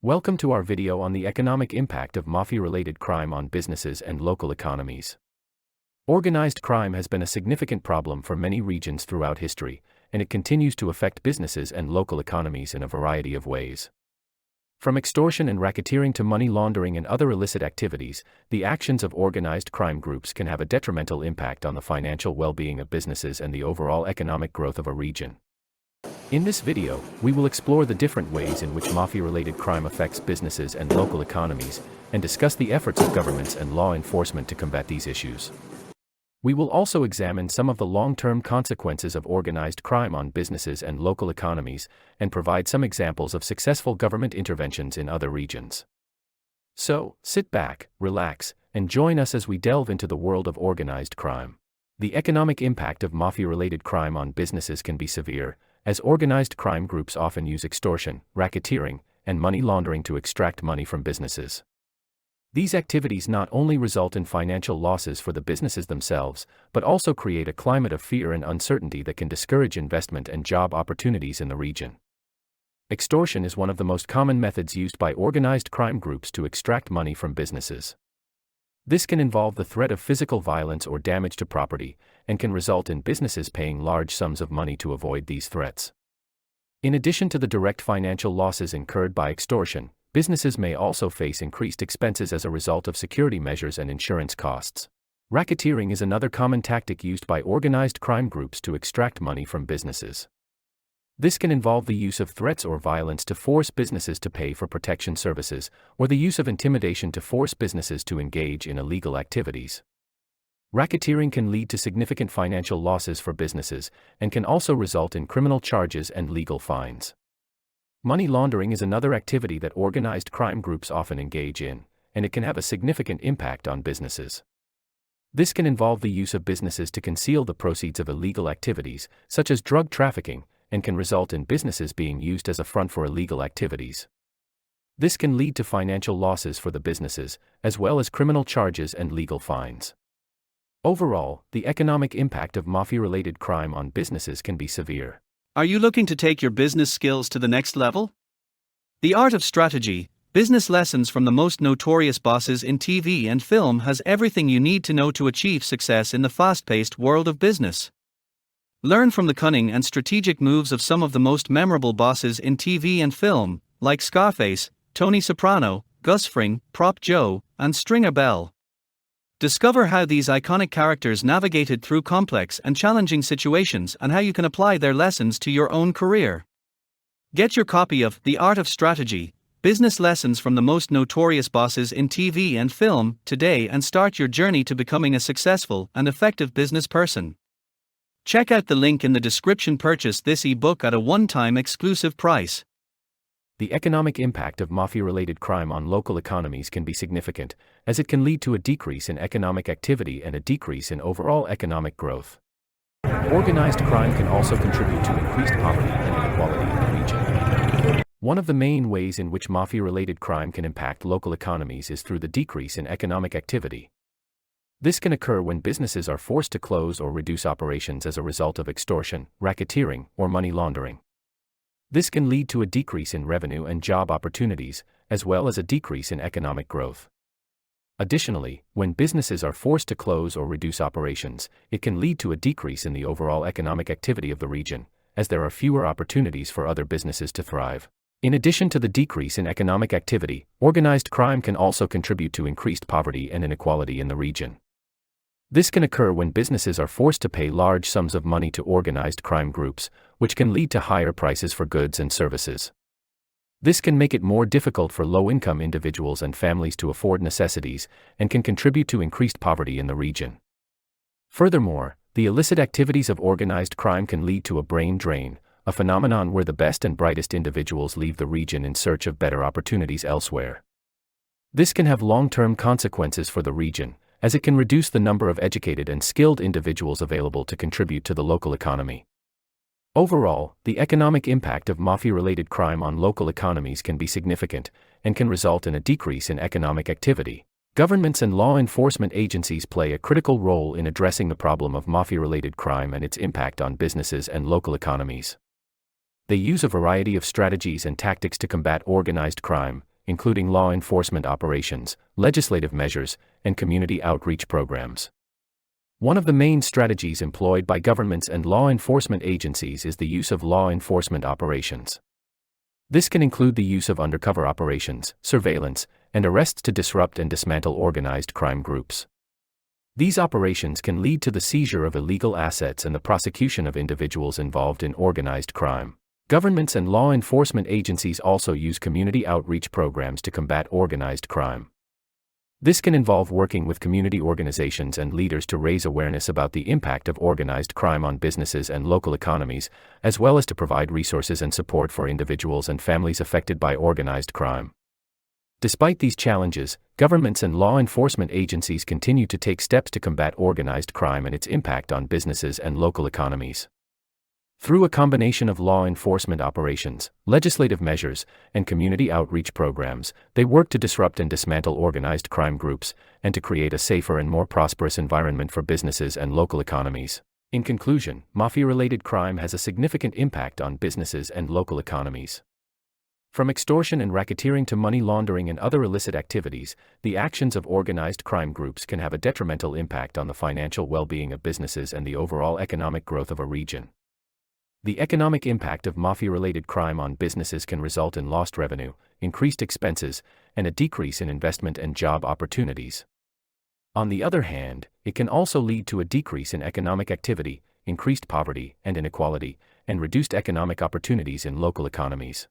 Welcome to our video on the economic impact of mafia-related crime on businesses and local economies. Organized crime has been a significant problem for many regions throughout history, and it continues to affect businesses and local economies in a variety of ways. From extortion and racketeering to money laundering and other illicit activities, the actions of organized crime groups can have a detrimental impact on the financial well-being of businesses and the overall economic growth of a region. In this video, we will explore the different ways in which mafia-related crime affects businesses and local economies, and discuss the efforts of governments and law enforcement to combat these issues. We will also examine some of the long-term consequences of organized crime on businesses and local economies, and provide some examples of successful government interventions in other regions. So, sit back, relax, and join us as we delve into the world of organized crime. The economic impact of mafia-related crime on businesses can be severe, as organized crime groups often use extortion, racketeering, and money laundering to extract money from businesses. These activities not only result in financial losses for the businesses themselves, but also create a climate of fear and uncertainty that can discourage investment and job opportunities in the region. Extortion is one of the most common methods used by organized crime groups to extract money from businesses. This can involve the threat of physical violence or damage to property, and can result in businesses paying large sums of money to avoid these threats. In addition to the direct financial losses incurred by extortion, businesses may also face increased expenses as a result of security measures and insurance costs. Racketeering is another common tactic used by organized crime groups to extract money from businesses. This can involve the use of threats or violence to force businesses to pay for protection services, or the use of intimidation to force businesses to engage in illegal activities. Racketeering can lead to significant financial losses for businesses, and can also result in criminal charges and legal fines. Money laundering is another activity that organized crime groups often engage in, and it can have a significant impact on businesses. This can involve the use of businesses to conceal the proceeds of illegal activities, such as drug trafficking, and can result in businesses being used as a front for illegal activities. This can lead to financial losses for the businesses, as well as criminal charges and legal fines. Overall, the economic impact of mafia-related crime on businesses can be severe. Are you looking to take your business skills to the next level? The Art of Strategy, Business Lessons from the Most Notorious Bosses in TV and Film has everything you need to know to achieve success in the fast-paced world of business. Learn from the cunning and strategic moves of some of the most memorable bosses in TV and film, like Scarface, Tony Soprano, Gus Fring, Prop Joe, and Stringer Bell. Discover how these iconic characters navigated through complex and challenging situations and how you can apply their lessons to your own career. Get your copy of The Art of Strategy, Business Lessons from the Most Notorious Bosses in TV and Film today and start your journey to becoming a successful and effective business person. Check out the link in the description. Purchase this ebook at a one-time exclusive price. The economic impact of mafia-related crime on local economies can be significant, as it can lead to a decrease in economic activity and a decrease in overall economic growth. Organized crime can also contribute to increased poverty and inequality in the region. One of the main ways in which mafia-related crime can impact local economies is through the decrease in economic activity. This can occur when businesses are forced to close or reduce operations as a result of extortion, racketeering, or money laundering. This can lead to a decrease in revenue and job opportunities, as well as a decrease in economic growth. Additionally, when businesses are forced to close or reduce operations, it can lead to a decrease in the overall economic activity of the region, as there are fewer opportunities for other businesses to thrive. In addition to the decrease in economic activity, organized crime can also contribute to increased poverty and inequality in the region. This can occur when businesses are forced to pay large sums of money to organized crime groups, which can lead to higher prices for goods and services. This can make it more difficult for low-income individuals and families to afford necessities, and can contribute to increased poverty in the region. Furthermore, the illicit activities of organized crime can lead to a brain drain, a phenomenon where the best and brightest individuals leave the region in search of better opportunities elsewhere. This can have long-term consequences for the region, as it can reduce the number of educated and skilled individuals available to contribute to the local economy. Overall, the economic impact of mafia-related crime on local economies can be significant, and can result in a decrease in economic activity. Governments and law enforcement agencies play a critical role in addressing the problem of mafia-related crime and its impact on businesses and local economies. They use a variety of strategies and tactics to combat organized crime, including law enforcement operations, legislative measures, and community outreach programs. One of the main strategies employed by governments and law enforcement agencies is the use of law enforcement operations. This can include the use of undercover operations, surveillance, and arrests to disrupt and dismantle organized crime groups. These operations can lead to the seizure of illegal assets and the prosecution of individuals involved in organized crime. Governments and law enforcement agencies also use community outreach programs to combat organized crime. This can involve working with community organizations and leaders to raise awareness about the impact of organized crime on businesses and local economies, as well as to provide resources and support for individuals and families affected by organized crime. Despite these challenges, governments and law enforcement agencies continue to take steps to combat organized crime and its impact on businesses and local economies. Through a combination of law enforcement operations, legislative measures, and community outreach programs, they work to disrupt and dismantle organized crime groups, and to create a safer and more prosperous environment for businesses and local economies. In conclusion, mafia-related crime has a significant impact on businesses and local economies. From extortion and racketeering to money laundering and other illicit activities, the actions of organized crime groups can have a detrimental impact on the financial well-being of businesses and the overall economic growth of a region. The economic impact of mafia-related crime on businesses can result in lost revenue, increased expenses, and a decrease in investment and job opportunities. On the other hand, it can also lead to a decrease in economic activity, increased poverty and inequality, and reduced economic opportunities in local economies.